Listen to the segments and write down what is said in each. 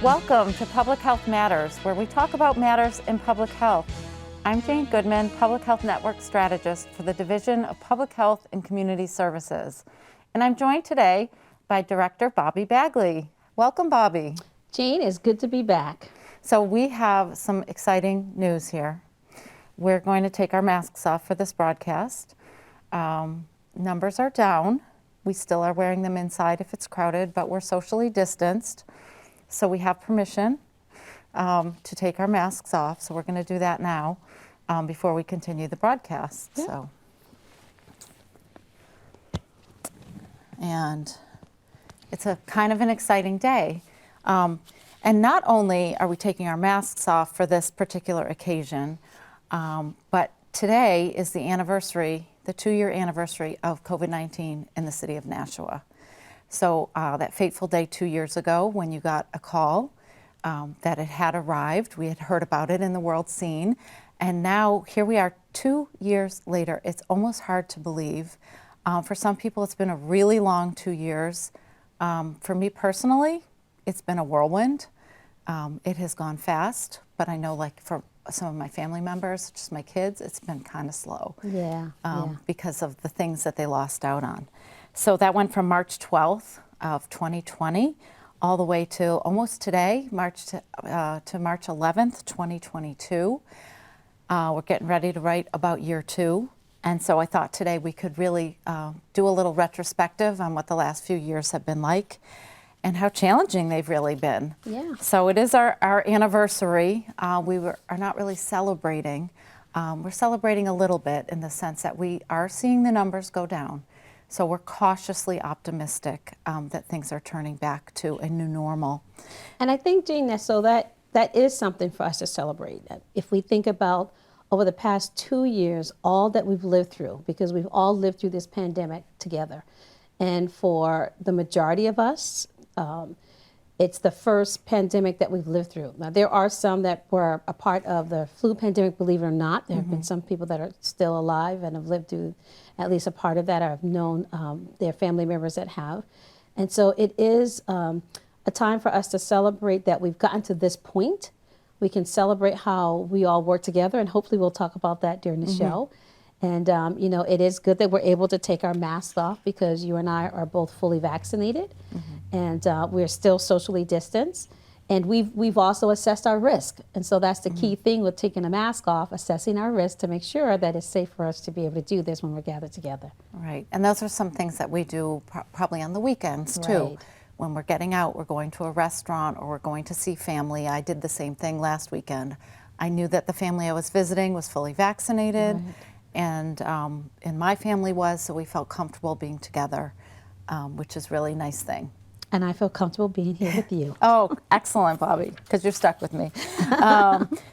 Welcome to Public Health Matters, where we talk about matters in public health. I'm Jane Goodman, Public Health Network Strategist for the Division of Public Health and Community Services. And I'm joined today by Director Bobbie Bagley. Welcome, Bobbie. Jane, it's good to be back. So we have some exciting news here. We're going to take our masks off for this broadcast. Numbers are down. We still are wearing them inside if it's crowded, but we're socially distanced. So we have permission to take our masks off. So we're going to do that now before we continue the broadcast. Yeah. So, and it's a kind of an exciting day. And not only are we taking our masks off for this particular occasion, but today is the anniversary, the 2-year anniversary of COVID-19 in the city of Nashua. So that fateful day 2 years ago when you got a call that it had arrived, we had heard about it in the world scene, and now here we are 2 years later. It's almost hard to believe. For some people, it's been a really long 2 years. For me personally, it's been a whirlwind. It has gone fast, but I know like for some of my family members, just my kids, it's been kind of slow. Yeah. Because of the things that they lost out on. So that went from March 12th of 2020 all the way to almost today, March 11th, 2022. We're getting ready to write about year 2. And so I thought today we could really do a little retrospective on what the last few years have been like and how challenging they've really been. Yeah. So it is our anniversary. We are not really celebrating. We're celebrating a little bit in the sense that we are seeing the numbers go down. So we're cautiously optimistic that things are turning back to a new normal. And I think, Jane, that is something for us to celebrate. If we think about over the past 2 years, all that we've lived through, because we've all lived through this pandemic together. And for the majority of us, it's the first pandemic that we've lived through. Now, there are some that were a part of the flu pandemic, believe it or not. There have been some people that are still alive and have lived through at least a part of that, or have known their family members that have. And so it is a time for us to celebrate that we've gotten to this point. We can celebrate how we all work together, and hopefully we'll talk about that during the show. And, you know, it is good that we're able to take our masks off because you and I are both fully vaccinated, and we're still socially distanced. And we've also assessed our risk. And so that's the key thing with taking a mask off, assessing our risk to make sure that it's safe for us to be able to do this when we're gathered together. Right. And those are some things that we do probably on the weekends, too. Right. When we're getting out, we're going to a restaurant or we're going to see family. I did the same thing last weekend. I knew that the family I was visiting was fully vaccinated. Right. And my family was, so we felt comfortable being together, which is really a nice thing. And I feel comfortable being here with you. Oh, excellent, Bobbie, because you're stuck with me.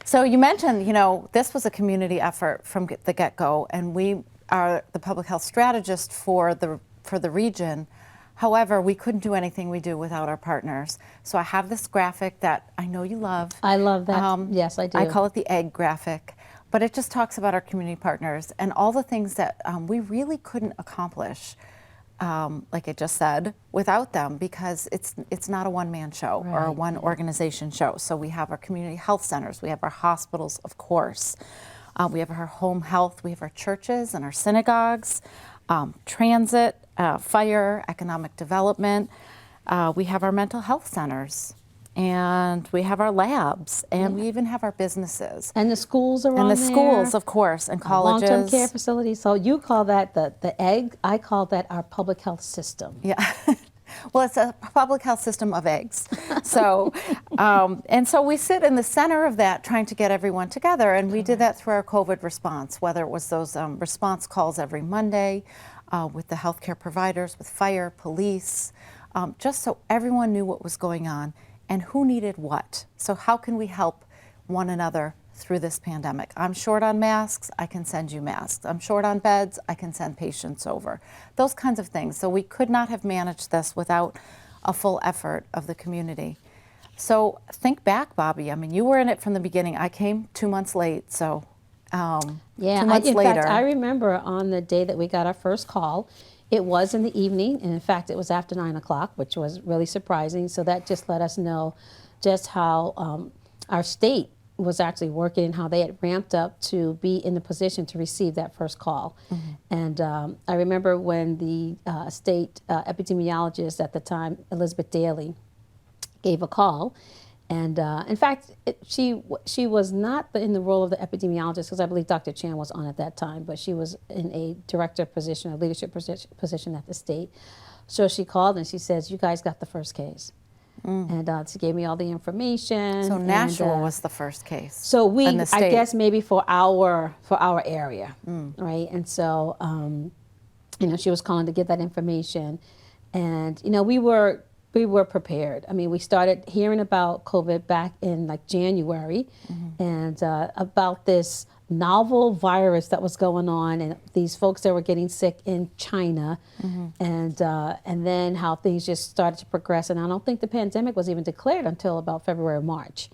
So you mentioned, you know, this was a community effort from the get-go, and we are the public health strategist for the region. However, we couldn't do anything we do without our partners. So I have this graphic that I know you love. I love that. Yes, I do. I call it the egg graphic. But it just talks about our community partners and all the things that we really couldn't accomplish, like I just said, without them, because it's not a one-man show or a one organization show. So we have our community health centers, we have our hospitals, of course, we have our home health, we have our churches and our synagogues, transit, fire, economic development. We have our mental health centers. And we have our labs, and we even have our businesses. And the schools are on there. And the schools, of course, and colleges. Long-term care facilities. So you call that the egg. I call that our public health system. Yeah. Well, it's a public health system of eggs. So, and so we sit in the center of that trying to get everyone together. And we did that through our COVID response, whether it was those response calls every Monday with the healthcare providers, with fire, police, just so everyone knew what was going on and who needed what. So how can we help one another through this pandemic? I'm short on masks, I can send you masks. I'm short on beds, I can send patients over. Those kinds of things. So we could not have managed this without a full effort of the community. So think back, Bobbie. I mean, you were in it from the beginning. I came 2 months late, so 2 months in later. fact, I remember on the day that we got our first call, It was in the evening, and in fact, it was after 9 o'clock, which was really surprising. So that just let us know just how our state was actually working and how they had ramped up to be in the position to receive that first call. And I remember when the state epidemiologist at the time, Elizabeth Daly, gave a call. And in fact, she was not in the role of the epidemiologist, because I believe Dr. Chan was on at that time, but she was in a director position, a leadership position at the state. So she called and she says, "You guys got the first case." And she gave me all the information. So Nashua was the first case. So we, in the I state. guess maybe for our area, right? And so, you know, she was calling to get that information, and you know, we were prepared. I mean, we started hearing about COVID back in like January, and about this novel virus that was going on, and these folks that were getting sick in China, and then how things just started to progress. And I don't think the pandemic was even declared until about February or March,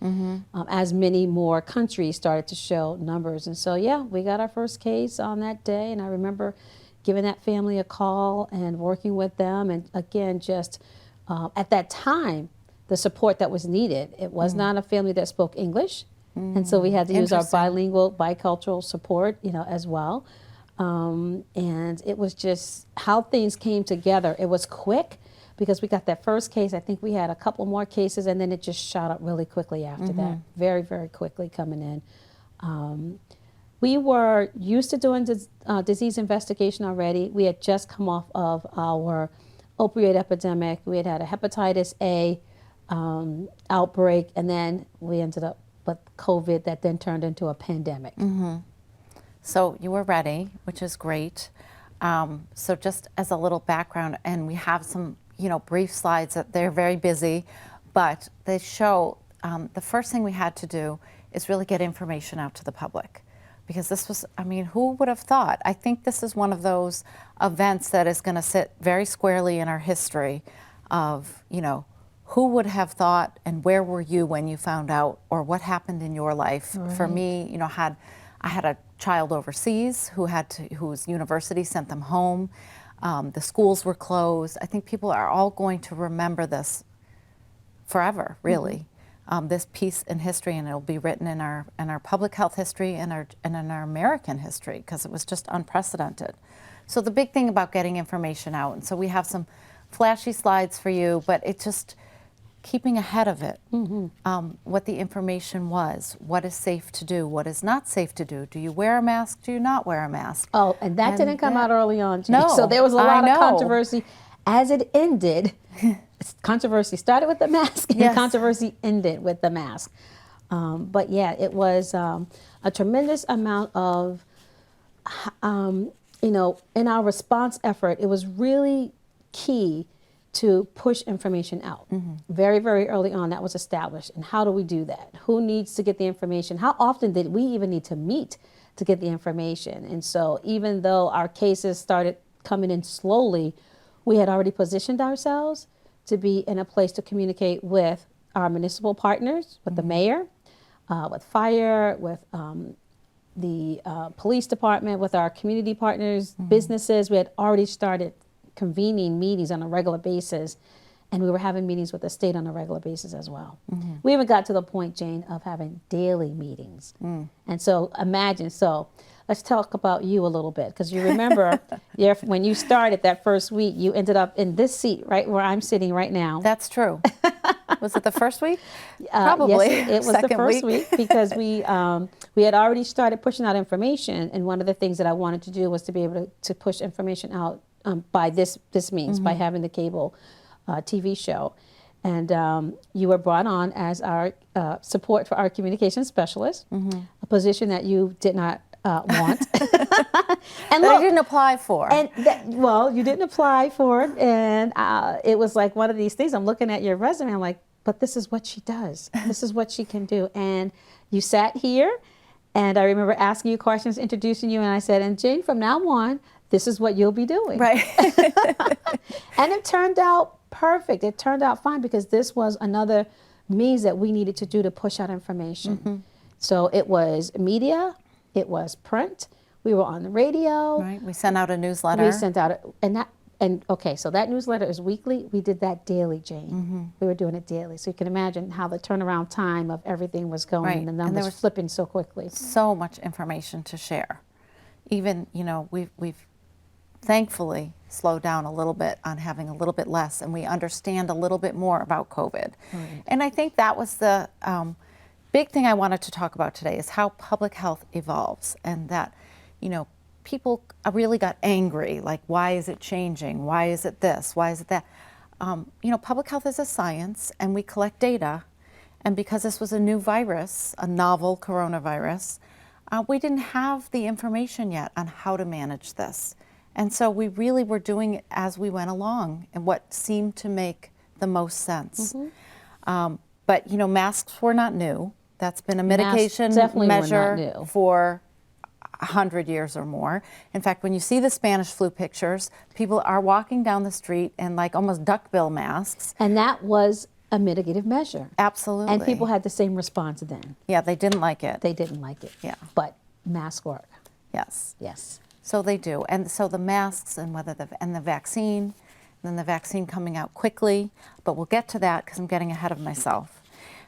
as many more countries started to show numbers. And so, yeah, we got our first case on that day, and I remember giving that family a call and working with them, and again, just at that time, the support that was needed. It was not a family that spoke English. And so we had to use our bilingual, bicultural support, you know, as well. And it was just how things came together. It was quick because we got that first case. I think we had a couple more cases, and then it just shot up really quickly after that. Very, very quickly coming in. We were used to doing disease investigation already. We had just come off of our opioid epidemic. We had a hepatitis A outbreak, and then we ended up with COVID that then turned into a pandemic. So you were ready, which is great. So just as a little background, and we have some, you know, brief slides that they're very busy, but they show the first thing we had to do is really get information out to the public. Because this was, I mean, who would have thought? I think this is one of those events that is going to sit very squarely in our history of, you know, who would have thought, and where were you when you found out, or what happened in your life? For me, you know, I had a child overseas whose university sent them home. The schools were closed. I think people are all going to remember this forever, really. This piece in history, and it'll be written in our public health history and in our American history, because it was just unprecedented. So the big thing about getting information out, and so we have some flashy slides for you, but it's just keeping ahead of it, what the information was, what is safe to do, what is not safe to do. Do you wear a mask? Do you not wear a mask? Oh, and that didn't come out early on, Jane. No, so there was a lot of controversy. As it ended, controversy started with the mask, and controversy ended with the mask. But yeah, it was a tremendous amount of, you know, in our response effort, it was really key to push information out. Very, very early on, that was established. And how do we do that? Who needs to get the information? How often did we even need to meet to get the information? And so even though our cases started coming in slowly, we had already positioned ourselves to be in a place to communicate with our municipal partners, with the mayor, with fire, with the police department, with our community partners, businesses. We had already started convening meetings on a regular basis, and we were having meetings with the state on a regular basis as well. We even got to the point, Jane, of having daily meetings. And so imagine, so let's talk about you a little bit, because you remember when you started that first week, you ended up in this seat right where I'm sitting right now. That's true. Was it the first week? Probably. Yes, it was the first week because we had already started pushing out information, and one of the things that I wanted to do was to be able to push information out by this means, by having the cable TV show. And you were brought on as our support for our communications specialist, a position that you did not want. And that I didn't apply for. And well, you didn't apply for it, and it was like one of these things. I'm looking at your resume, I'm like, but this is what she does. This is what she can do. And you sat here, and I remember asking you questions, introducing you, and I said, and Jane, from now on, this is what you'll be doing. Right. And it turned out perfect. It turned out fine, because this was another means that we needed to do to push out information. So it was media, it was print, we were on the radio. Right. We sent out a newsletter. We sent out, and And okay, so that newsletter is weekly. We did that daily, Jane. We were doing it daily. So you can imagine how the turnaround time of everything was going Right. and the And there numbers was flipping so quickly. so much information to share. Even, we've thankfully slowed down a little bit on having a little bit less, and we understand a little bit more about COVID. Right. And I think that was the big thing I wanted to talk about today is how public health evolves, and that, people really got angry, like, why is it changing? Why is it this? Why is it that? Public health is a science, and we collect data. And because this was a new virus, a novel coronavirus, we didn't have the information yet on how to manage this. And so we really were doing it as we went along and what seemed to make the most sense. But, masks were not new. That's been a mitigation definitely were not measure new. for 100 years or more. In fact, when you see the Spanish flu pictures, people are walking down the street in like almost duckbill masks. And that was a mitigative measure. Absolutely. And people had the same response then. Yeah, they didn't like it. They didn't like it. Yeah. But masks work. Yes. Yes. So they do. And so the masks and the vaccine, and then the vaccine coming out quickly, but we'll get to that because I'm getting ahead of myself.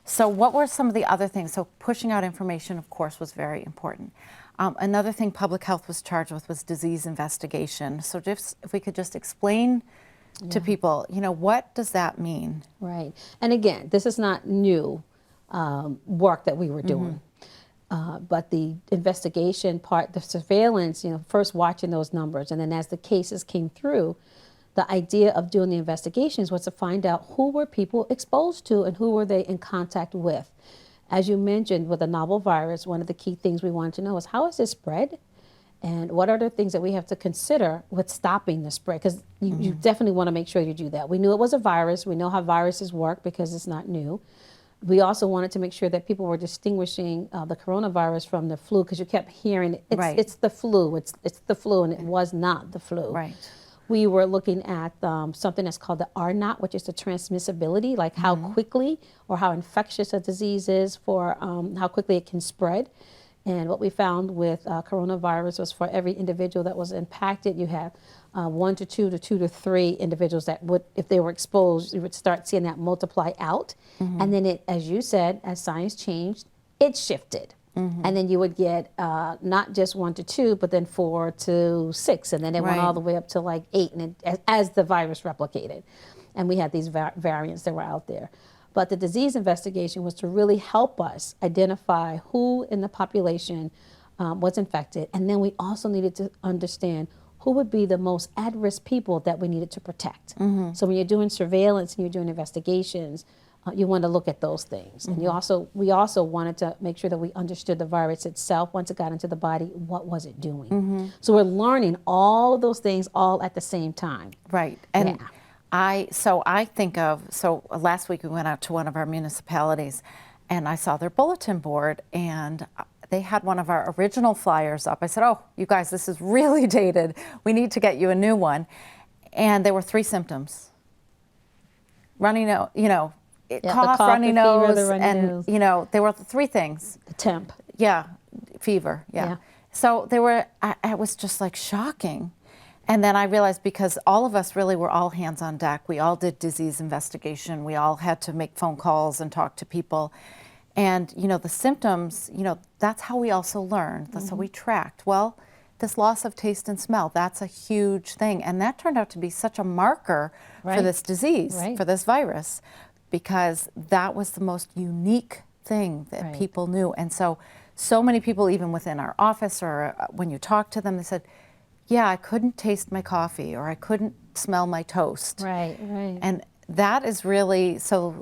So what were some of the other things? So pushing out information, of course, was very important. Another thing public health was charged with was disease investigation. So just if we could just explain to people, what does that mean? Right. And again, this is not new work that we were doing. But the investigation part, the surveillance, first watching those numbers, and then as the cases came through, the idea of doing the investigations was to find out who were people exposed to and who were they in contact with. As you mentioned, with a novel virus, one of the key things we wanted to know is how is it spread? And what are the things that we have to consider with stopping the spread? Because you definitely want to make sure you do that. We knew it was a virus. We know how viruses work because it's not new. We also wanted to make sure that people were distinguishing the coronavirus from the flu, because you kept hearing it's the flu, it's the flu, and it was not the flu. Right. We were looking at something that's called the R naught, which is the transmissibility, like how quickly or how infectious a disease is, for how quickly it can spread. And what we found with coronavirus was for every individual that was impacted, you had 1 to 2 to 2 to 3 individuals that would, if they were exposed, you would start seeing that multiply out. And then it, as you said, as science changed, it shifted. And then you would get not just 1 to 2, but then 4 to 6. And then it went all the way up to like 8 and as the virus replicated. And we had these variants that were out there. But the disease investigation was to really help us identify who in the population was infected. And then we also needed to understand who would be the most at-risk people that we needed to protect. So when you're doing surveillance and you're doing investigations, you want to look at those things. And we also wanted to make sure that we understood the virus itself. Once it got into the body, what was it doing? So we're learning all of those things all at the same time. Right. And last week we went out to one of our municipalities and I saw their bulletin board and they had one of our original flyers up. I said, oh, you guys, this is really dated. We need to get you a new one. And there were 3 symptoms. Runny nose, cough, runny nose, and there were 3 things. The temp. Yeah, fever, yeah. So it was just like shocking. And then I realized, because all of us really were all hands on deck, we all did disease investigation, we all had to make phone calls and talk to people. And, the symptoms, that's how we also learned, that's how we tracked. Well, this loss of taste and smell, that's a huge thing. And that turned out to be such a marker for this disease, for this virus, because that was the most unique thing that people knew. And so many people, even within our office or when you talk to them, they said, yeah, I couldn't taste my coffee or I couldn't smell my toast. Right. And that is really,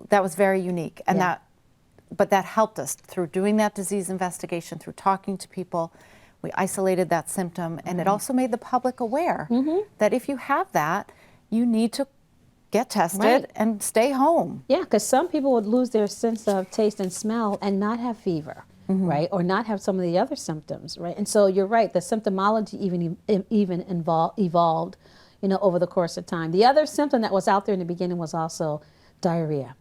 that was very unique. And but that helped us through doing that disease investigation, through talking to people. We isolated that symptom, and it also made the public aware that if you have that, you need to get tested and stay home. Yeah, because some people would lose their sense of taste and smell and not have fever, right? Or not have some of the other symptoms, right? And so you're right, the symptomology even evolved, over the course of time. The other symptom that was out there in the beginning was also diarrhea.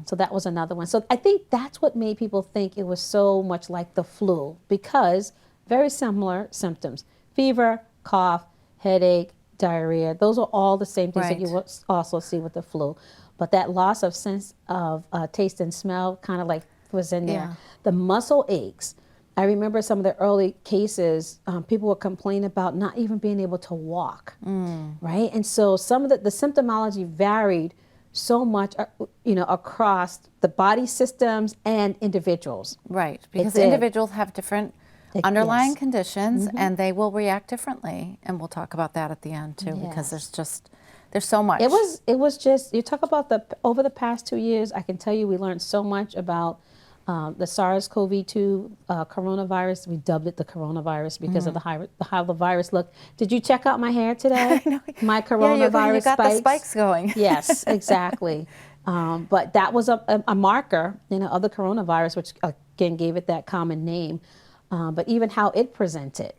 So that was another one. So I think that's what made people think it was so much like the flu, because very similar symptoms: fever, cough, headache, diarrhea. Those are all the same things that you Right. will also see with the flu. But that loss of sense of taste and smell kind of like was in there. Yeah. The muscle aches. I remember some of the early cases, people would complain about not even being able to walk, right? And so some of the symptomology varied so much, across the body systems and individuals. Right, It because did. individuals have different underlying Yes. conditions and they will react differently. And we'll talk about that at the end too, because Yes. there's so much. It was just, you talk about over the past 2 years, I can tell you we learned so much about the SARS-CoV-2 coronavirus. We dubbed it the coronavirus because of how the virus looked. Did you check out my hair today? I know. My Yeah, coronavirus you got the spikes going. Yes, exactly. But that was a marker, of the coronavirus, which again gave it that common name. But even how it presented,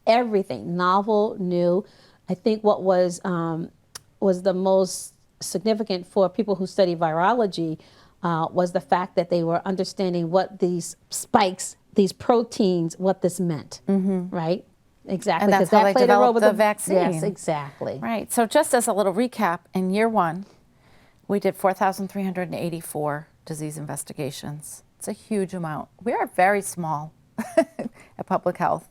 everything novel, new. I think what was the most significant for people who study virology was the fact that they were understanding what these spikes, these proteins, what this meant, right? Exactly. And that's 'cause how they played a role developed with the vaccine. Yes, exactly. Right. So just as a little recap, in year one, we did 4,384 disease investigations. It's a huge amount. We are very small at public health.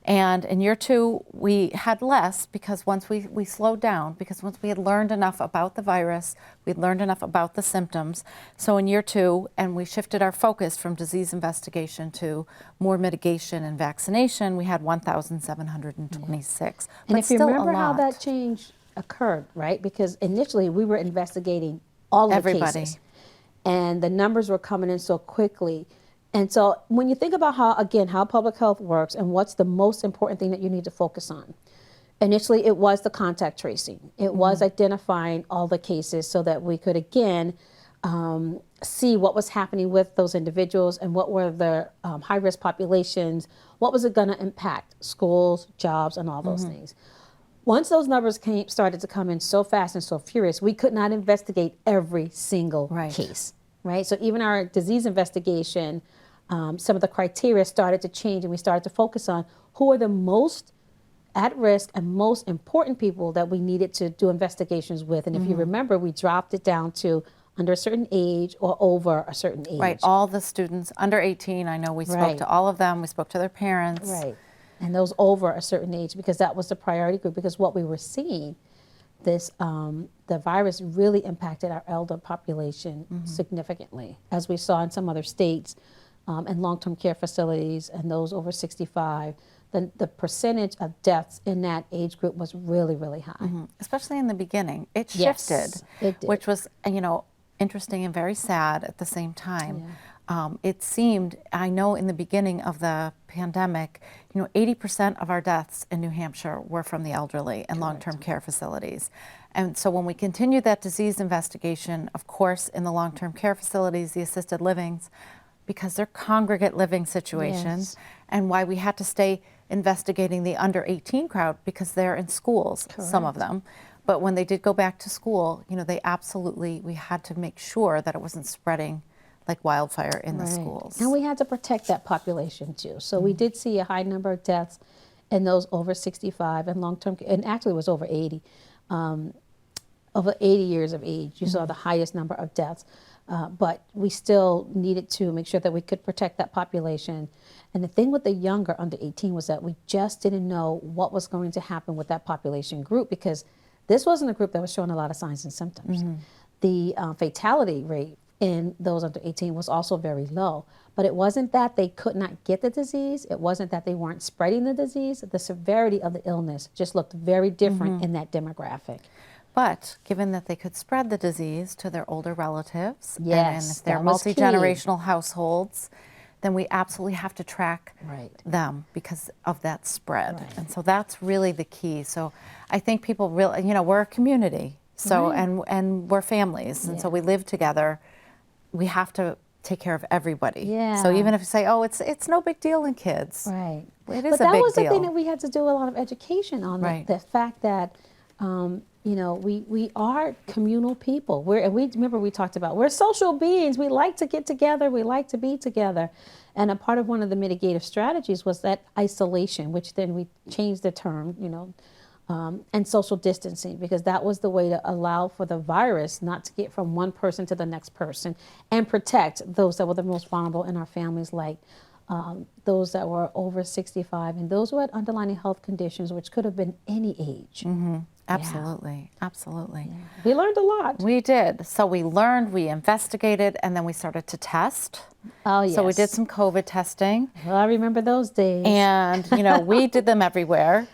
And in year two, we had less because once we slowed down, because once we had learned enough about the virus, we'd learned enough about the symptoms. So in year two, and we shifted our focus from disease investigation to more mitigation and vaccination, we had 1,726. And But if you still remember a how lot. that change occurred, right? Because initially we were investigating all of the Everybody. cases, and the numbers were coming in so quickly. And so when you think about how public health works and what's the most important thing that you need to focus on, initially it was the contact tracing. It was identifying all the cases so that we could, again, see what was happening with those individuals and what were the high-risk populations, what was it going to impact, schools, jobs, and all those things. Once those numbers started to come in so fast and so furious, we could not investigate every single Right. case, right? So even our disease investigation, some of the criteria started to change, and we started to focus on who are the most at risk and most important people that we needed to do investigations with. And if you remember, we dropped it down to under a certain age or over a certain age. Right, all the students under 18, I know we spoke Right. to all of them, we spoke to their parents. Right. And those over a certain age, because that was the priority group, because what we were seeing, the virus really impacted our elder population significantly, as we saw in some other states, and long-term care facilities and those over 65. The percentage of deaths in that age group was really, really high. Especially in the beginning. It Yes, shifted, it did. which was, interesting and very sad at the same time. It seemed, I know in the beginning of the pandemic, 80% of our deaths in New Hampshire were from the elderly and long-term care facilities. And so when we continued that disease investigation, of course, in the long-term care facilities, the assisted livings, because they're congregate living situations, Yes. and why we had to stay investigating the under 18 crowd because they're in schools, some of them. But when they did go back to school, we had to make sure that it wasn't spreading like wildfire in the Right. schools. And we had to protect that population too. So we did see a high number of deaths in those over 65 and long-term, and actually it was over 80. Over 80 years of age, you saw the highest number of deaths. But we still needed to make sure that we could protect that population. And the thing with the younger under 18 was that we just didn't know what was going to happen with that population group, because this wasn't a group that was showing a lot of signs and symptoms. The fatality rate in those under 18 was also very low. But it wasn't that they could not get the disease. It wasn't that they weren't spreading the disease. The severity of the illness just looked very different in that demographic. But given that they could spread the disease to their older relatives, and Yes, if they're that was key. multi-generational households, then we absolutely have to track Right. them because of that spread. Right. And so that's really the key. So I think people really, we're a community, so and we're families, and so Yeah. we live together. We have to take care of everybody. Yeah. So even if you say, oh, it's no big deal in kids, Right. it is But a that big was the deal. thing that we had to do a lot of education on. Right. The fact that, we are communal people. We talked about, we're social beings. We like to get together. We like to be together. And a part of one of the mitigative strategies was that isolation, which then we changed the term, and social distancing, because that was the way to allow for the virus not to get from one person to the next person, and protect those that were the most vulnerable in our families, like those that were over 65 and those who had underlying health conditions, which could have been any age. Absolutely, absolutely. Yeah. We learned a lot. We did. So we learned, we investigated, and then we started to test. Oh, yes. So we did some COVID testing. Well, I remember those days. And, we did them everywhere.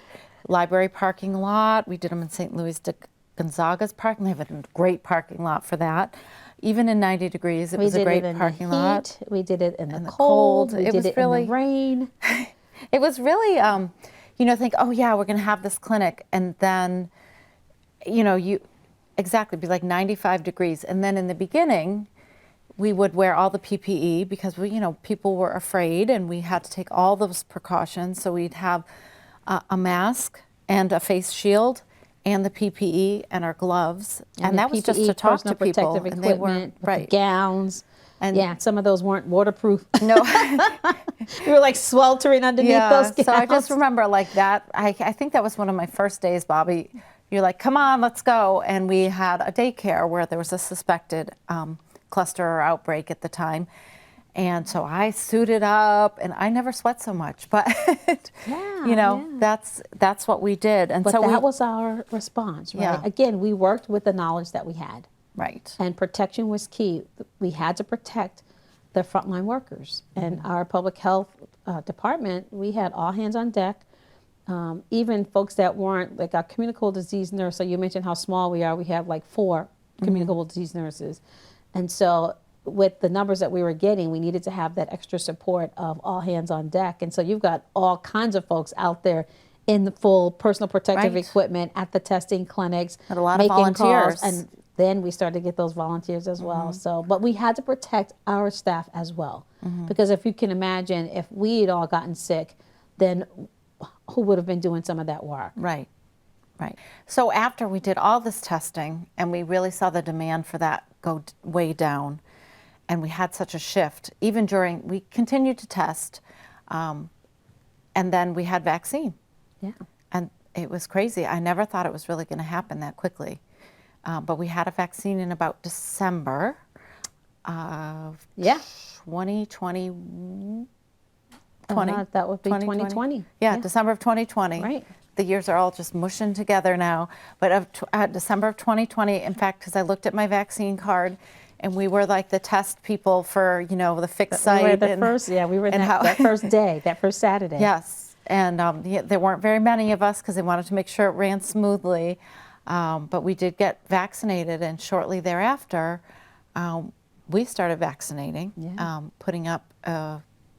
Library parking lot. We did them in St. Louis de Gonzaga's parking. They have a great parking lot for that. Even in 90 degrees, it was a great parking lot. We did it in the cold. We did it in the rain. It was really, think, oh yeah, we're going to have this clinic. And then, exactly, be like 95 degrees. And then in the beginning, we would wear all the PPE because people were afraid, and we had to take all those precautions. So we'd have a mask and a face shield and the PPE and our gloves. And that was just to talk to people. And they weren't, right. The gowns. And yeah, some of those weren't waterproof. No. We were like sweltering underneath those gowns. So I just remember like that. I think that was one of my first days, Bobbie. You're like, come on, let's go. And we had a daycare where there was a suspected cluster or outbreak at the time. And so I suited up, and I never sweat so much, but that's what we did. And but so that was our response, right? Yeah. Again, we worked with the knowledge that we had. Right. And protection was key. We had to protect the frontline workers. And our public health department, we had all hands on deck. Even folks that weren't, like our communicable disease nurse, so you mentioned how small we are, we have like 4 communicable disease nurses. And so with the numbers that we were getting, we needed to have that extra support of all hands on deck. And so you've got all kinds of folks out there in the full personal protective equipment at the testing clinics, and a lot of volunteers. Calls, and then we started to get those volunteers as well. So, but we had to protect our staff as well, because if you can imagine, if we had all gotten sick, then who would have been doing some of that work? Right. Right. So after we did all this testing, and we really saw the demand for that go way down, and we had such a shift, even during, we continued to test, and then we had vaccine. Yeah. And it was crazy. I never thought it was really going to happen that quickly. But we had a vaccine in about December of 2020. That would be 2020. Yeah, December of 2020. Right. The years are all just mushing together now. But December of 2020, in fact, because I looked at my vaccine card, and we were like the test people for, the fixed site. We were the first, we were that first day, that first Saturday. Yes, and there weren't very many of us because they wanted to make sure it ran smoothly. But we did get vaccinated, and shortly thereafter, we started vaccinating, putting up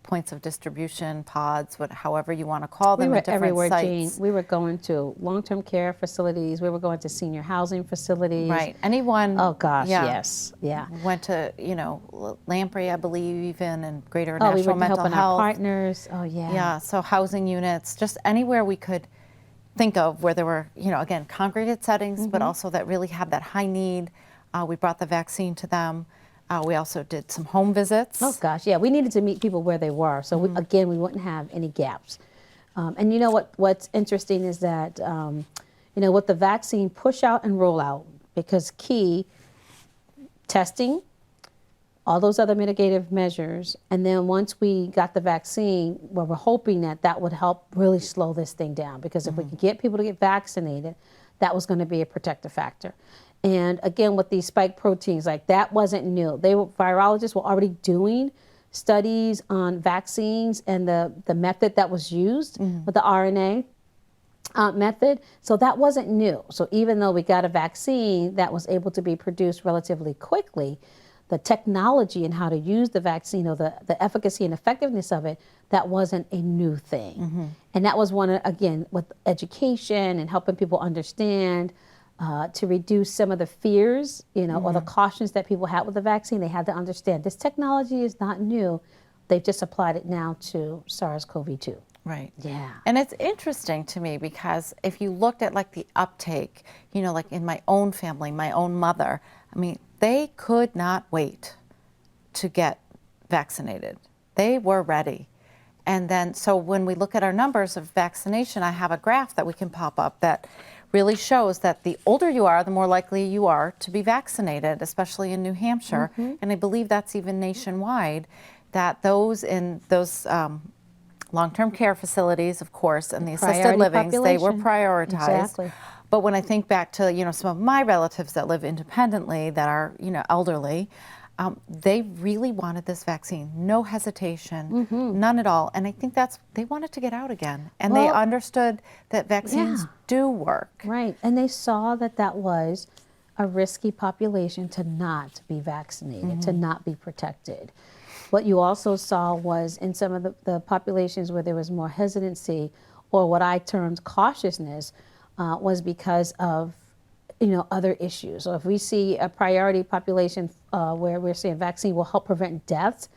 points of distribution, pods, however you want to call them, at different everywhere, sites. Jane. We were going to long-term care facilities. We were going to senior housing facilities. Right. Anyone. Oh gosh, yes, yeah. Went to Lamprey, I believe, even and Greater Nashua we were Mental helping Health. Our partners. Oh yeah. Yeah. So housing units, just anywhere we could think of where there were, again, congregated settings, but also that really had that high need. We brought the vaccine to them. We also did some home visits. Oh gosh, yeah, we needed to meet people where they were. So we wouldn't have any gaps. And you know what's interesting is that, with the vaccine push out and roll out, because key testing, all those other mitigative measures, and then once we got the vaccine, well, we're hoping that would help really slow this thing down, because if we can get people to get vaccinated, that was going to be a protective factor. And again, with these spike proteins, like that wasn't new. Virologists were already doing studies on vaccines and the method that was used with the RNA method. So that wasn't new. So even though we got a vaccine that was able to be produced relatively quickly, the technology and how to use the vaccine, or the efficacy and effectiveness of it, that wasn't a new thing. And that was one, again, with education and helping people understand, to reduce some of the fears, or the cautions that people had with the vaccine. They had to understand this technology is not new. They've just applied it now to SARS-CoV-2. Right. Yeah. And it's interesting to me because if you looked at like the uptake, like in my own family, my own mother, I mean, they could not wait to get vaccinated. They were ready. And then, so when we look at our numbers of vaccination, I have a graph that we can pop up that really shows that the older you are, the more likely you are to be vaccinated, especially in New Hampshire. And I believe that's even nationwide, that those in those long-term care facilities, of course, and the assisted Priority livings, they were population. prioritized. Exactly. But when I think back to, some of my relatives that live independently, that are, elderly, they really wanted this vaccine. No hesitation, none at all. And I think they wanted to get out again. And they Well, understood that vaccines yeah. do work. Right, and they saw that that was a risky population to not be vaccinated, to not be protected. What you also saw was in some of the populations where there was more hesitancy, or what I termed cautiousness, was because of other issues. So if we see a priority population where we're saying vaccine will help prevent deaths,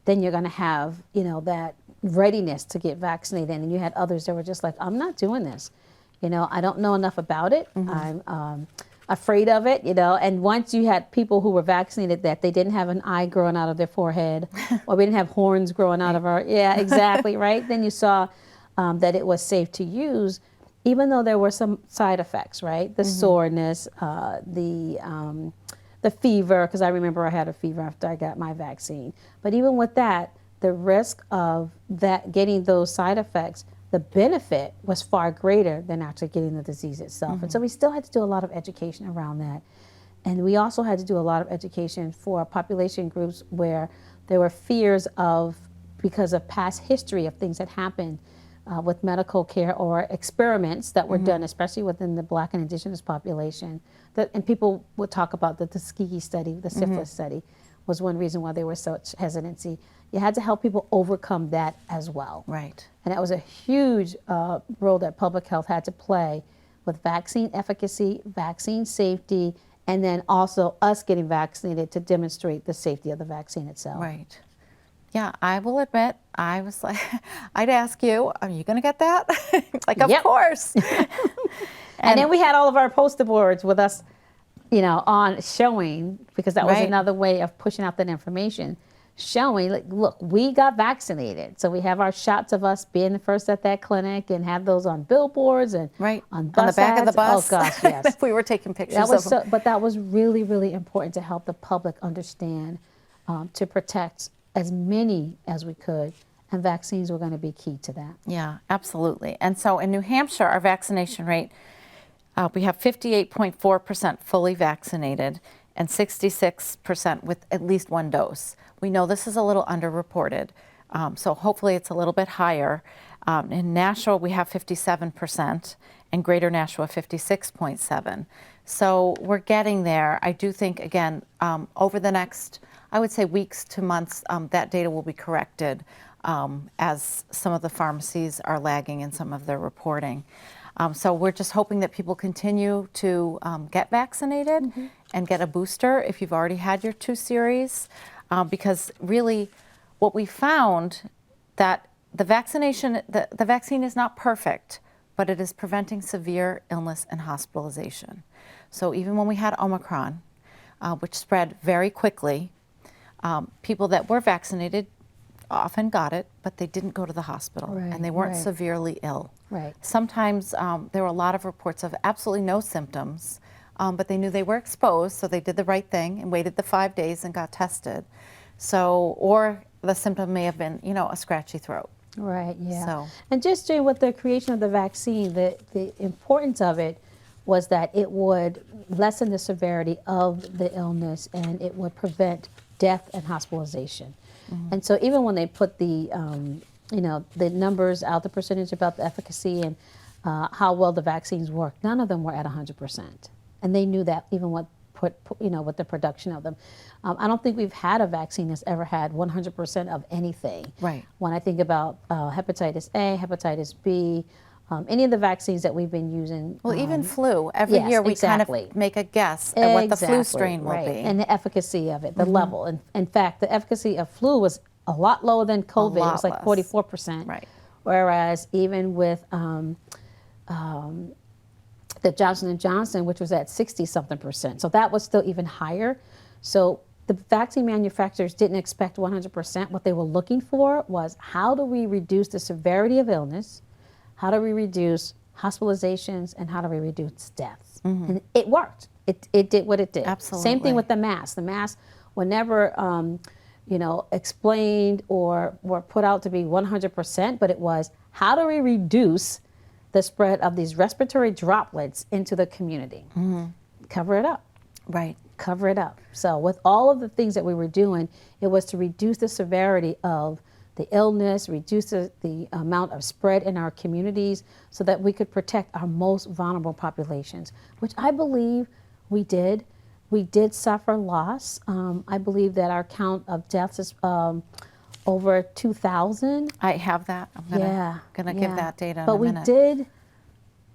then you're going to have that readiness to get vaccinated. And you had others that were just like, I'm not doing this. I don't know enough about it. I'm afraid of it, and once you had people who were vaccinated that they didn't have an eye growing out of their forehead, or we didn't have horns growing out of our, exactly, right? Then you saw that it was safe to use, even though there were some side effects, right? The soreness, the fever, because I remember I had a fever after I got my vaccine. But even with that, the risk of that getting those side effects, the benefit was far greater than actually getting the disease itself. And so we still had to do a lot of education around that. And we also had to do a lot of education for population groups where there were fears of, because of past history of things that happened with medical care or experiments that were done, especially within the Black and Indigenous population. And people would talk about the Tuskegee study, the syphilis study, was one reason why there was such hesitancy. You had to help people overcome that as well. Right. And that was a huge role that public health had to play with vaccine efficacy, vaccine safety, and then also us getting vaccinated to demonstrate the safety of the vaccine itself. Right. Yeah, I will admit, I was like, I'd ask you, are you going to get that? Like, of course. And then we had all of our poster boards with us, on showing, because that was another way of pushing out that information, showing, like, look, we got vaccinated. So we have our shots of us being the first at that clinic and have those on billboards and on bus the back ads. of the bus. Oh, gosh, yes. We were taking pictures That was of them. but that was really, really important to help the public understand, to protect as many as we could. And vaccines were going to be key to that. Yeah, absolutely. And so in New Hampshire, our vaccination rate, we have 58.4% fully vaccinated and 66% with at least one dose. We know this is a little underreported, so hopefully it's a little bit higher. In Nashua, we have 57%, and Greater Nashua, 56.7%. So we're getting there. I do think, again, over the next, I would say, weeks to months, that data will be corrected as some of the pharmacies are lagging in some of their reporting. So we're just hoping that people continue to get vaccinated and get a booster if you've already had your 2 series, because really what we found that the vaccine is not perfect, but it is preventing severe illness and hospitalization. So even when we had Omicron, which spread very quickly, people that were vaccinated often got it, but they didn't go to the hospital, and they weren't severely ill. Right. Sometimes there were a lot of reports of absolutely no symptoms, but they knew they were exposed, so they did the right thing and waited the 5 days and got tested. So, or the symptom may have been, a scratchy throat. Right, yeah. So. And just with the creation of the vaccine, the importance of it was that it would lessen the severity of the illness and it would prevent death and hospitalization. And so even when they put the, the numbers out, the percentage about the efficacy and how well the vaccines work, none of them were at 100%. And they knew that even with the production of them. I don't think we've had a vaccine that's ever had 100% of anything. Right. When I think about hepatitis A, hepatitis B, any of the vaccines that we've been using. Well, even flu. Every year we kind of make a guess at what the flu strain will be. And the efficacy of it, the level. And in fact, the efficacy of flu was a lot lower than COVID. It was like 44%. Right. Whereas even with the Johnson & Johnson, which was at 60-something%. So that was still even higher. So the vaccine manufacturers didn't expect 100%. What they were looking for was, how do we reduce the severity of illness? How do we reduce hospitalizations? And how do we reduce deaths? And it worked. It did what it did. Absolutely. Same thing with the masks. The masks were never, explained or were put out to be 100%, but it was, how do we reduce the spread of these respiratory droplets into the community? Cover it up. Right. Cover it up. So with all of the things that we were doing, it was to reduce the severity of the illness, reduce the amount of spread in our communities so that we could protect our most vulnerable populations, which I believe we did. We did suffer loss. I believe that our count of deaths is over 2,000. I have that. I'm gonna give that data in a minute. But we did,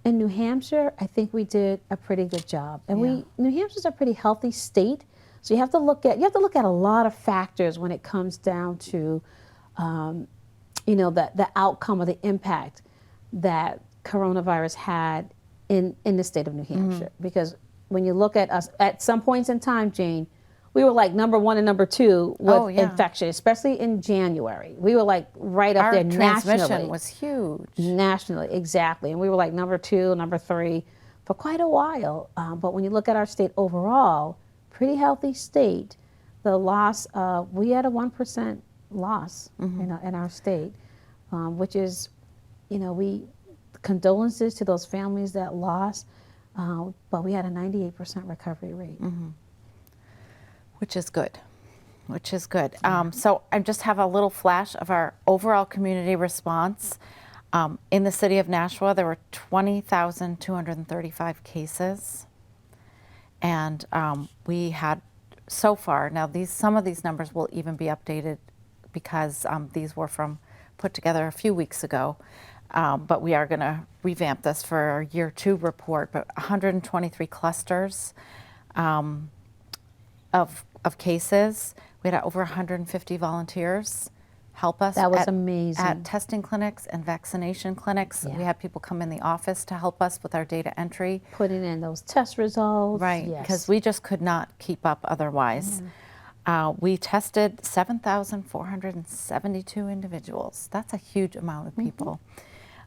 in New Hampshire, I think we did a pretty good job. And New Hampshire's a pretty healthy state. So you have to look at a lot of factors when it comes down to, the outcome or the impact that coronavirus had in the state of New Hampshire. Because when you look at us, at some points in time, Jane, we were like number 1 and number 2 with infection, especially in January. We were like right up there nationally. Our transmission was huge. Nationally, exactly. And we were like number 2, number 3 for quite a while. But when you look at our state overall, pretty healthy state, the loss, we had a 1% loss in our state, which is, condolences to those families that lost, but we had a 98% recovery rate. Which is good. So I just have a little flash of our overall community response. In the city of Nashua, there were 20,235 cases. And we had so far, now some of these numbers will even be updated because these were put together a few weeks ago. But we are gonna revamp this for our year 2 report, but 123 clusters of cases. We had over 150 volunteers help us. That was amazing. At testing clinics and vaccination clinics. We had people come in the office to help us with our data entry. Putting in those test results. Right, because we just could not keep up otherwise. We tested 7,472 individuals. That's a huge amount of people.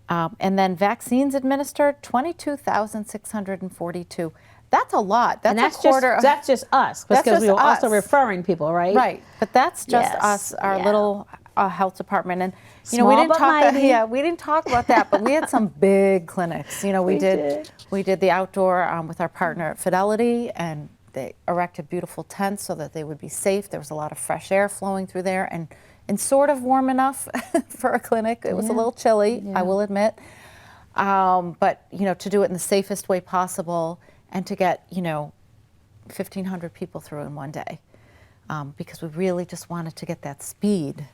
And then vaccines administered, 22,642. That's a lot. That's a quarter. That's just us, because we were also referring people, right? Right, but that's just us, our little health department, and Small we didn't but talk. mighty. We didn't talk about that, but we had some big clinics. We did the outdoor with our partner at Fidelity, and they erected beautiful tents so that they would be safe. There was a lot of fresh air flowing through there, and sort of warm enough for a clinic. It was a little chilly, I will admit, but to do it in the safest way possible. And to get, 1,500 people through in one day, because we really just wanted to get that speed.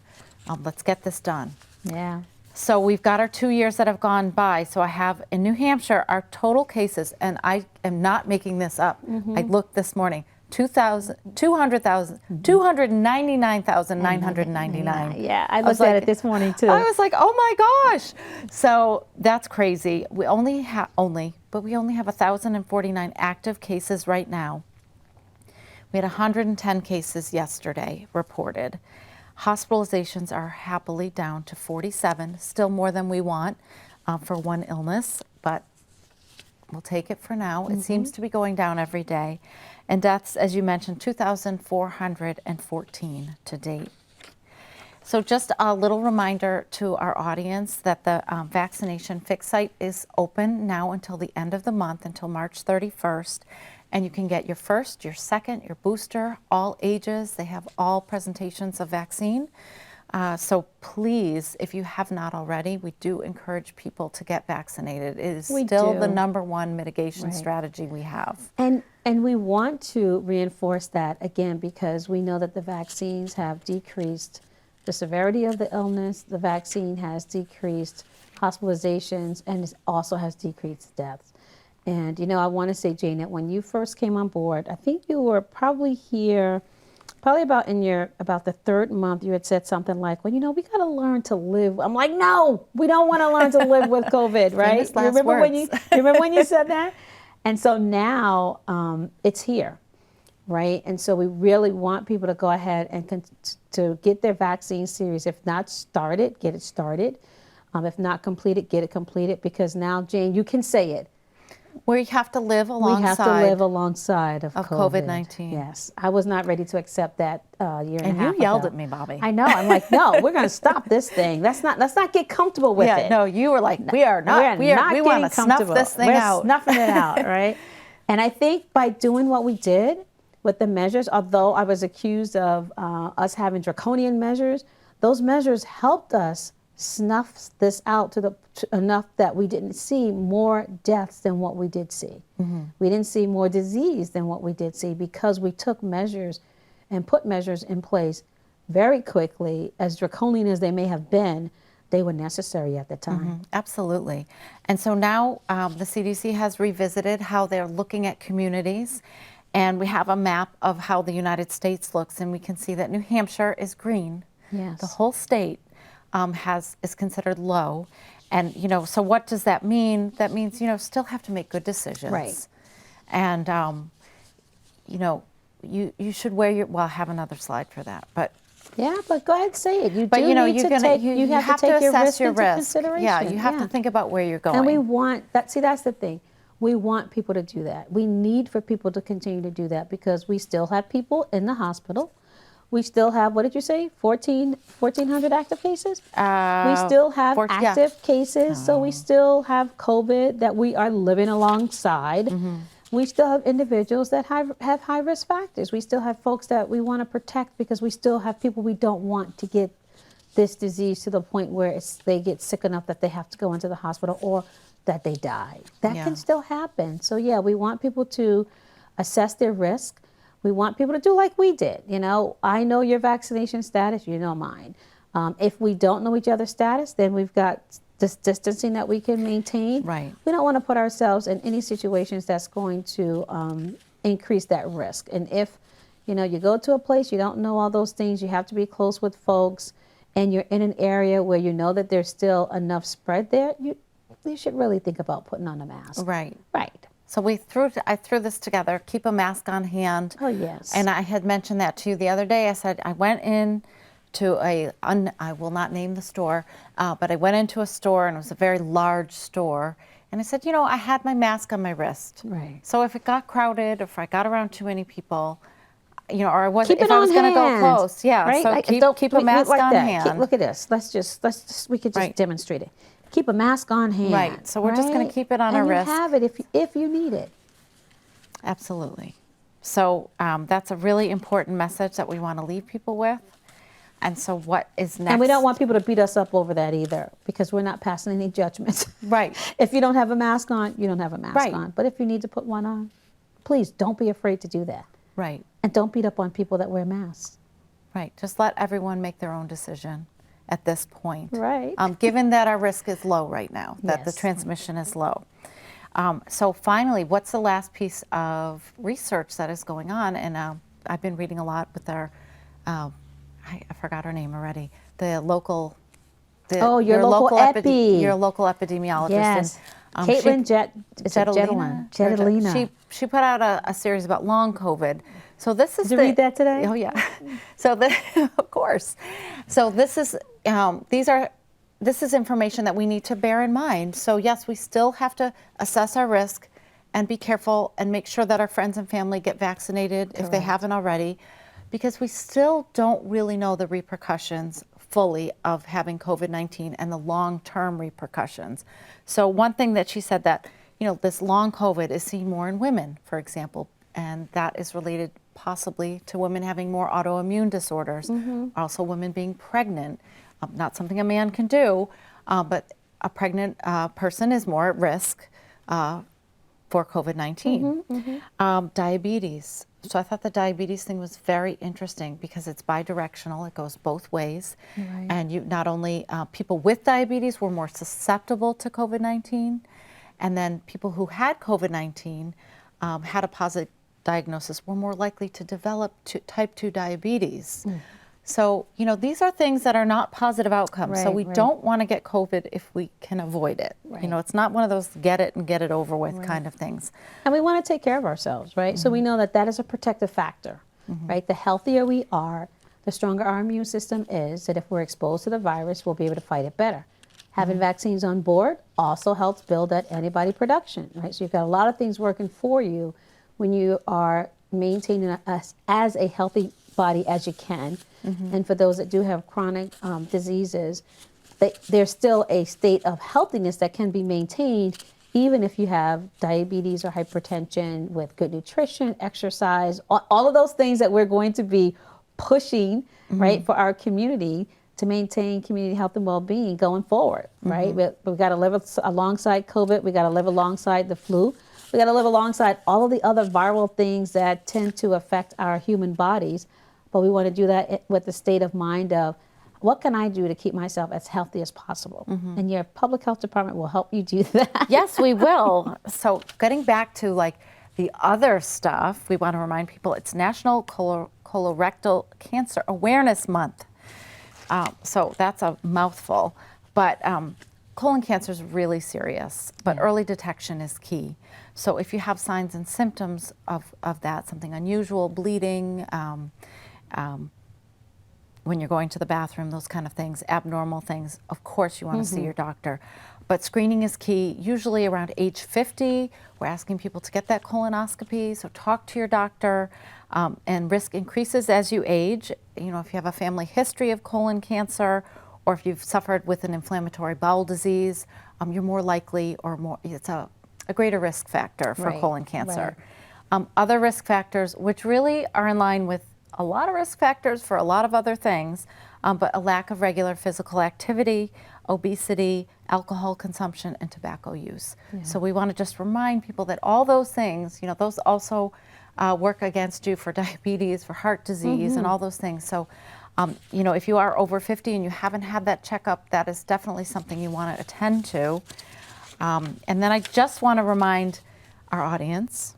Let's get this done. Yeah. So we've got our 2 years that have gone by. So I have in New Hampshire, our total cases, and I am not making this up. I looked this morning, 299,999. Yeah, I looked at it this morning too. I was like, oh my gosh. So that's crazy. We only have 1,049 active cases right now. We had 110 cases yesterday reported. Hospitalizations are happily down to 47, still more than we want for one illness, but we'll take it for now. It seems to be going down every day. And deaths, as you mentioned, 2,414 to date. So just a little reminder to our audience that the vaccination fix site is open now until the end of the month, until March 31st. And you can get your first, your second, your booster, all ages. They have all presentations of vaccine. So please, if you have not already, we do encourage people to get vaccinated. It is still the #1 mitigation strategy we have. And we want to reinforce that again, because we know that the vaccines have decreased the severity of the illness. The vaccine has decreased hospitalizations, and it also has decreased deaths. And I want to say, Jane, that when you first came on board, I think you were probably here, about the 3rd month, you had said something like, well, we got to learn to live. I'm like, no, we don't want to learn to live with COVID, right? You remember when you said that? And so now it's here. right? And so we really want people to go ahead and to get their vaccine series. If not started, get it started. If not completed, get it completed, because now, Jane, you can say it. We have to live alongside. We have to live alongside of COVID-19. Yes, I was not ready to accept that a year and a half ago. And you yelled at me, Bobbie. I know. I'm like, no, we're going to stop this thing. Let's not get comfortable with it. Yeah, no, you were like, we are not. We want to snuff this thing out. We're snuffing it out, right? And I think by doing what we did with the measures, although I was accused of us having draconian measures, those measures helped us snuff this out to enough that we didn't see more deaths than what we did see. Mm-hmm. We didn't see more disease than what we did see, because we took measures and put measures in place very quickly. As draconian as they may have been, they were necessary at the time. Mm-hmm. Absolutely. And so now the CDC has revisited how they're looking at communities, and we have a map of how the United States looks, and we can see that New Hampshire is green. Yes. The whole state is considered low. And, so what does that mean? That means, still have to make good decisions. Right. And, you should wear your, well, I have another slide for that, but. Yeah, but go ahead and say it. You but, do you need to take, you have to take your assess risk your into risk. consideration. Yeah, you have to think about where you're going. And we want that. See, that's the thing. We want people to do that. We need for people to continue to do that, because we still have people in the hospital. We still have, what did you say, 1,400 active cases? We still have active cases, so we still have COVID that we are living alongside. Mm-hmm. We still have individuals that have high risk factors. We still have folks that we want to protect, because we still have people we don't want to get this disease to the point where they get sick enough that they have to go into the hospital or that they die. That can still happen. So yeah, we want people to assess their risk. We want people to do like we did. I know your vaccination status, you know mine. If we don't know each other's status, then we've got this distancing that we can maintain. Right. We don't want to put ourselves in any situations that's going to increase that risk. And if, you go to a place, you don't know all those things, you have to be close with folks, and you're in an area where you know that there's still enough spread there, you should really think about putting on a mask. Right. Right. So I threw this together, keep a mask on hand. Oh, yes. And I had mentioned that to you the other day. I said, I went in to I will not name the store, but I went into a store, and it was a very large store. And I said, I had my mask on my wrist. Right. So if it got crowded, if I got around too many people, or I wasn't, if I was going to go close. Yeah. Right? So keep a mask on hand. Look at this. We could just demonstrate it. Keep a mask on hand. Right. So we're just going to keep it on our wrist. And you have it if you need it. Absolutely. So that's a really important message that we want to leave people with. And so what is next? And we don't want people to beat us up over that either, because we're not passing any judgments. Right. If you don't have a mask on, you don't have a mask on. But if you need to put one on, please don't be afraid to do that. Right. And don't beat up on people that wear masks. Right. Just let everyone make their own decision at this point. Right. Given that our risk is low right now, that the transmission is low. So finally, what's the last piece of research that is going on? And I've been reading a lot with our, I forgot her name already, your local epi. Your local epidemiologist. Yes. And, Caitlin Jetelina. She put out a series about long COVID. So this is Did you read that today? Oh yeah. So of course. So this is this is information that we need to bear in mind. So yes, we still have to assess our risk and be careful and make sure that our friends and family get vaccinated if they haven't already, because we still don't really know the repercussions fully of having COVID-19 and the long-term repercussions. So one thing that she said that, this long COVID is seen more in women, for example, and that is related possibly to women having more autoimmune disorders, also women being pregnant, not something a man can do, but a pregnant person is more at risk for COVID-19. Diabetes. So I thought the diabetes thing was very interesting because it's bidirectional. It goes both ways. Right. And you not only people with diabetes were more susceptible to COVID-19, and then people who had COVID-19 had a positive diagnosis were more likely to develop type 2 diabetes. So, these are things that are not positive outcomes. So Right, we right. don't want to get COVID if we can avoid it. Right. It's not one of those get it and get it over with kind of things. And we want to take care of ourselves, right? So we know that that is a protective factor, right? The healthier we are, the stronger our immune system is, that if we're exposed to the virus, we'll be able to fight it better. Having vaccines on board also helps build that antibody production, right? So you've got a lot of things working for you when you are maintaining us as a healthy body as you can. And for those that do have chronic diseases, there's still a state of healthiness that can be maintained even if you have diabetes or hypertension, with good nutrition, exercise, all of those things that we're going to be pushing, right, for our community to maintain community health and well-being going forward, right? We've got to live alongside COVID. We've got to live alongside the flu. We've got to live alongside all of the other viral things that tend to affect our human bodies. But we want to do that with the state of mind of, what can I do to keep myself as healthy as possible? And your public health department will help you do that. Yes, we will. So getting back to the other stuff, we want to remind people it's National Colorectal Cancer Awareness Month. So that's a mouthful, but colon cancer is really serious, but early detection is key. So if you have signs and symptoms of that, something unusual, bleeding, when you're going to the bathroom, those kind of things, abnormal things, of course you want to see your doctor. But screening is key. Usually around age 50, we're asking people to get that colonoscopy, so talk to your doctor. And risk increases as you age. If you have a family history of colon cancer, or if you've suffered with an inflammatory bowel disease, you're more likely, it's a greater risk factor for colon cancer. Other risk factors, which really are in line with a lot of risk factors for a lot of other things, but a lack of regular physical activity, obesity, alcohol consumption, and tobacco use. So we want to just remind people that all those things, those also work against you for diabetes, for heart disease, and all those things. So, if you are over 50 and you haven't had that checkup, that is definitely something you want to attend to. And then I just want to remind our audience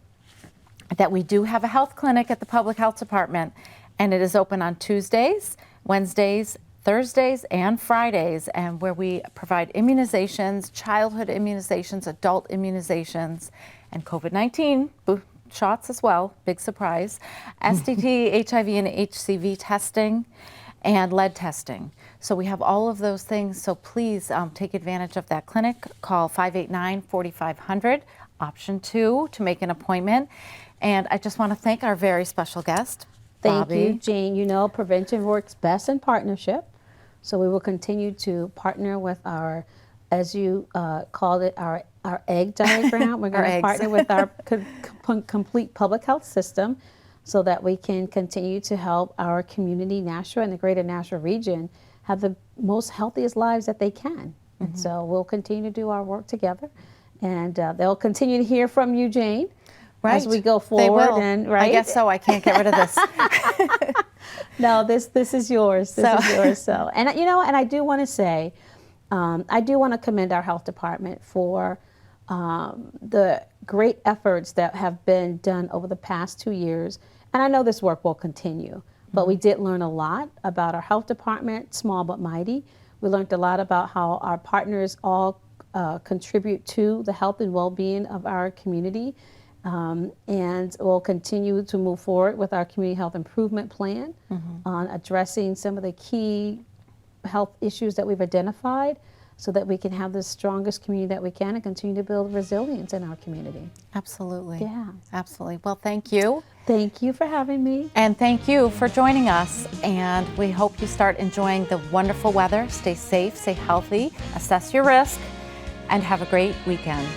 that we do have a health clinic at the Public Health Department, and it is open on Tuesdays, Wednesdays, Thursdays, and Fridays, and where we provide immunizations, childhood immunizations, adult immunizations, and COVID-19 shots as well, big surprise, STD, HIV, and HCV testing, and lead testing. So we have all of those things, so please take advantage of that clinic. Call 589-4500, option 2, to make an appointment. And I just want to thank our very special guest, Thank Bobbie. you, Jane. Prevention works best in partnership. So we will continue to partner with our, as you called it, our egg diagram. We're going to partner with our complete public health system so that we can continue to help our community, Nashua, and the greater Nashua region have the most healthiest lives that they can. And so we'll continue to do our work together. And they'll continue to hear from you, Jane, as we go forward. They will. And, I guess so. I can't get rid of this. No, this is yours. This is yours. So, and and I do want to say, I do want to commend our health department for the great efforts that have been done over the past 2 years. And I know this work will continue, but we did learn a lot about our health department, small but mighty. We learned a lot about how our partners all contribute to the health and well-being of our community. And we'll continue to move forward with our community health improvement plan on addressing some of the key health issues that we've identified so that we can have the strongest community that we can and continue to build resilience in our community. Absolutely. Yeah. Absolutely. Well, thank you. Thank you for having me. And thank you for joining us. And we hope you start enjoying the wonderful weather. Stay safe, stay healthy, assess your risk, and have a great weekend.